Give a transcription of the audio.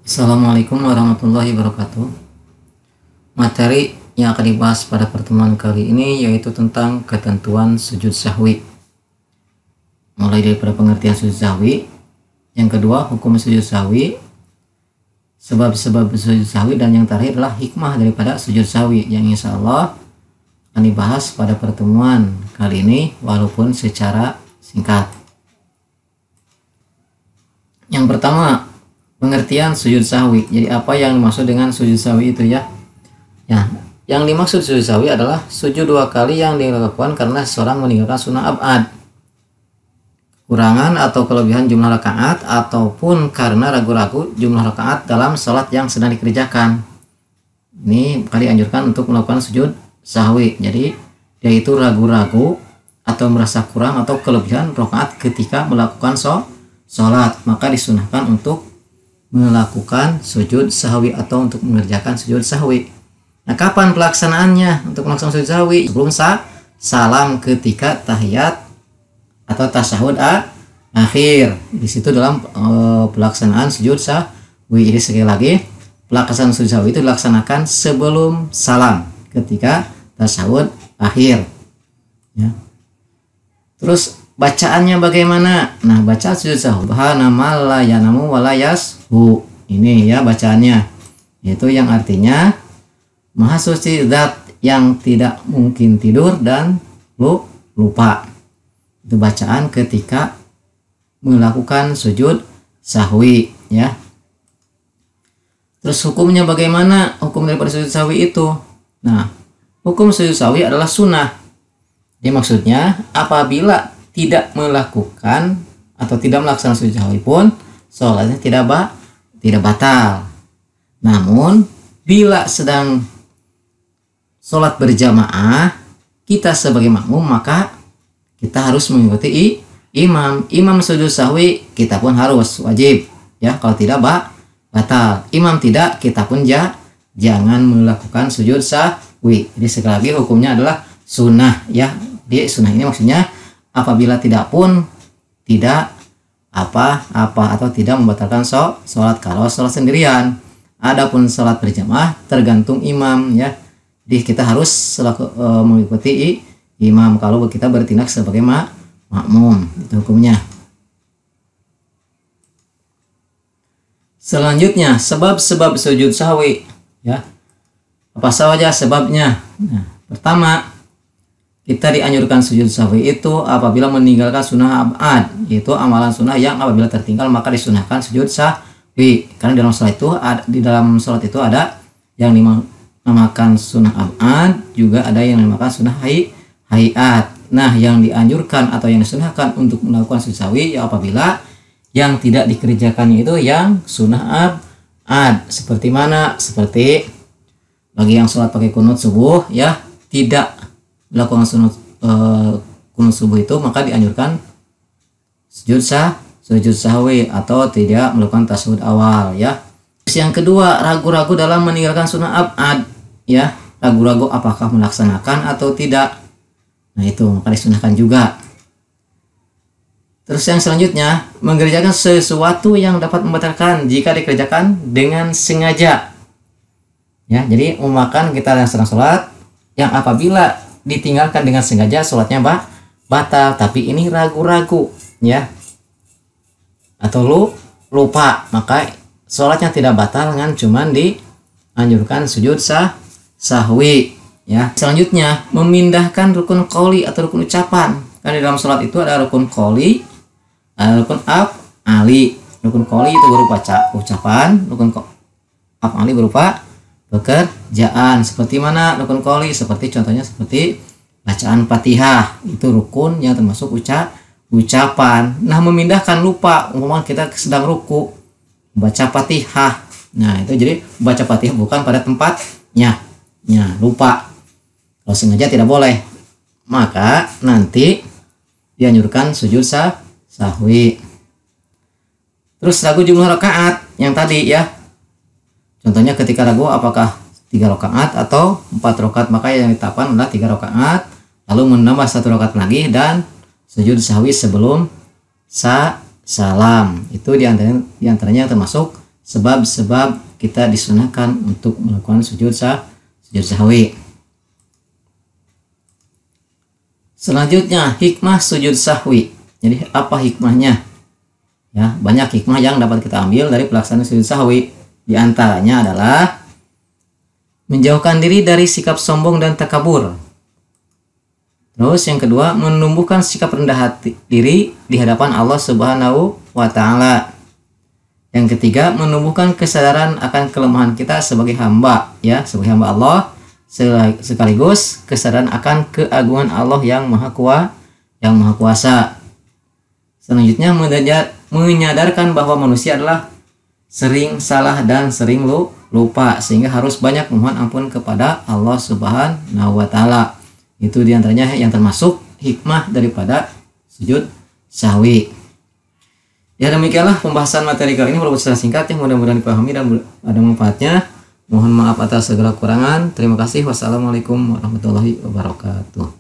Assalamualaikum warahmatullahi wabarakatuh. Materi yang akan dibahas pada pertemuan kali ini yaitu tentang ketentuan sujud sahwi. Mulai daripada pengertian sujud sahwi, yang kedua hukum sujud sahwi, sebab-sebab sujud sahwi, dan yang terakhir adalah hikmah daripada sujud sahwi yang insya Allah akan dibahas pada pertemuan kali ini walaupun secara singkat. Yang pertama, pengertian sujud sahwi. Jadi apa yang dimaksud dengan sujud sahwi itu ya? Yang dimaksud sujud sahwi adalah sujud dua kali yang dilakukan karena seorang meninggalkan sunnah ab'ad, kurangan atau kelebihan jumlah rakaat, ataupun karena ragu-ragu jumlah rakaat dalam sholat yang sedang dikerjakan. Ini kali anjurkan untuk melakukan sujud sahwi. Jadi dia itu ragu-ragu atau merasa kurang atau kelebihan rakaat ketika melakukan sholat, maka disunahkan untuk melakukan sujud sahwi atau untuk mengerjakan sujud sahwi. Nah, kapan pelaksanaannya untuk melaksanakan sujud sahwi? Sebelum salam ketika tahiyat atau tasyahud akhir. Di situ dalam pelaksanaan sujud sahwi. Jadi sekali lagi, pelaksanaan sujud sahwi itu dilaksanakan sebelum salam ketika tasyahud akhir. Ya. Terus bacaannya bagaimana? Nah, baca sujud sahwi, subhanallah la yanamu wa la yashu. Ini ya bacaannya, yaitu yang artinya Maha Suci Zat yang tidak mungkin tidur dan lupa. Itu bacaan ketika melakukan sujud sahwi ya. Terus hukumnya bagaimana? Hukum daripada sujud sahwi itu. Nah, hukum sujud sahwi adalah sunnah. Jadi maksudnya apabila tidak melakukan atau tidak melaksanakan sujud sahwi pun sholatnya tidak batal. Namun bila sedang sholat berjamaah, kita sebagai makmum maka kita harus mengikuti imam sujud sahwi, kita pun harus wajib ya, kalau tidak batal. Imam tidak, kita pun jangan melakukan sujud sahwi. Jadi sekali lagi hukumnya adalah sunnah ya. Di sunnah ini maksudnya apabila tidak atau tidak membatalkan sholat kalau sholat sendirian. Adapun sholat berjamaah tergantung imam ya. Jadi kita harus mengikuti imam kalau kita bertindak sebagai makmum. Itu hukumnya. Selanjutnya, sebab-sebab sujud sahwi ya. Apa saja sebabnya? Nah, pertama, kita dianjurkan sujud sahwi itu apabila meninggalkan sunnah ab'ad, yaitu amalan sunnah yang apabila tertinggal maka disunahkan sujud sahwi. Karena di dalam sholat itu ada yang dinamakan sunnah ab'ad, juga ada yang dinamakan sunnah hayat. Nah, yang dianjurkan atau yang disunahkan untuk melakukan sujud sahwi ya apabila yang tidak dikerjakannya itu yang sunnah ab'ad. Seperti mana? Seperti bagi yang sholat pakai kunut subuh ya, tidak melakukan kunut subuh itu maka dianjurkan sujud sahwi atau tidak melakukan tasyahud awal ya. Terus yang kedua, ragu-ragu dalam meninggalkan sunnah ab'ad ya, ragu-ragu apakah melaksanakan atau tidak. Nah, itu maka disunahkan juga. Terus yang selanjutnya, mengerjakan sesuatu yang dapat membatalkan jika dikerjakan dengan sengaja ya. Jadi umpamakan kita yang sedang sholat yang apabila ditinggalkan dengan sengaja sholatnya batal, tapi ini ragu-ragu ya atau lupa, maka sholatnya tidak batal dengan cuman dianjurkan sujud sahwi ya. Selanjutnya, memindahkan rukun qauli atau rukun ucapan. Kan di dalam sholat itu ada rukun qauli, ada rukun af'ali. Rukun qauli itu berupa ucapan, rukun af'ali berupa pekerjaan. Seperti mana rukun qauli? Contohnya seperti bacaan Fatihah, itu rukun yang termasuk ucapan. Nah, memindahkan lupa, umpamanya kita sedang ruku baca Fatihah. Nah, itu jadi baca Fatihah bukan pada tempatnya. Lupa. Kalau sengaja tidak boleh. Maka nanti dianjurkan sujud sahwi. Terus ragu jumlah rakaat yang tadi ya. Contohnya ketika ragu apakah 3 rakaat atau 4 rakaat, maka yang ditetapkan adalah 3 rakaat, lalu menambah 1 rakaat lagi dan sujud sahwi sebelum salam. Itu diantaranya termasuk sebab-sebab kita disunahkan untuk melakukan sujud sahwi. Selanjutnya hikmah sujud sahwi. Jadi apa hikmahnya? Ya, banyak hikmah yang dapat kita ambil dari pelaksanaan sujud sahwi. Di antaranya adalah menjauhkan diri dari sikap sombong dan takabur. Terus yang kedua, menumbuhkan sikap rendah hati diri di hadapan Allah Subhanahu wa taala. Yang ketiga, menumbuhkan kesadaran akan kelemahan kita sebagai hamba, ya, sebagai hamba Allah, sekaligus kesadaran akan keagungan Allah yang maha kuasa. Selanjutnya, menyadarkan bahwa manusia adalah sering salah dan sering lupa, sehingga harus banyak memohon ampun kepada Allah Subhanahu wa taala. Itu diantaranya yang termasuk hikmah daripada sujud sahwi. Ya, demikianlah pembahasan materi kali ini, walaupun secara singkat yang mudah-mudahan dipahami dan ada manfaatnya. Mohon maaf atas segala kekurangan. Terima kasih. Wassalamualaikum warahmatullahi wabarakatuh.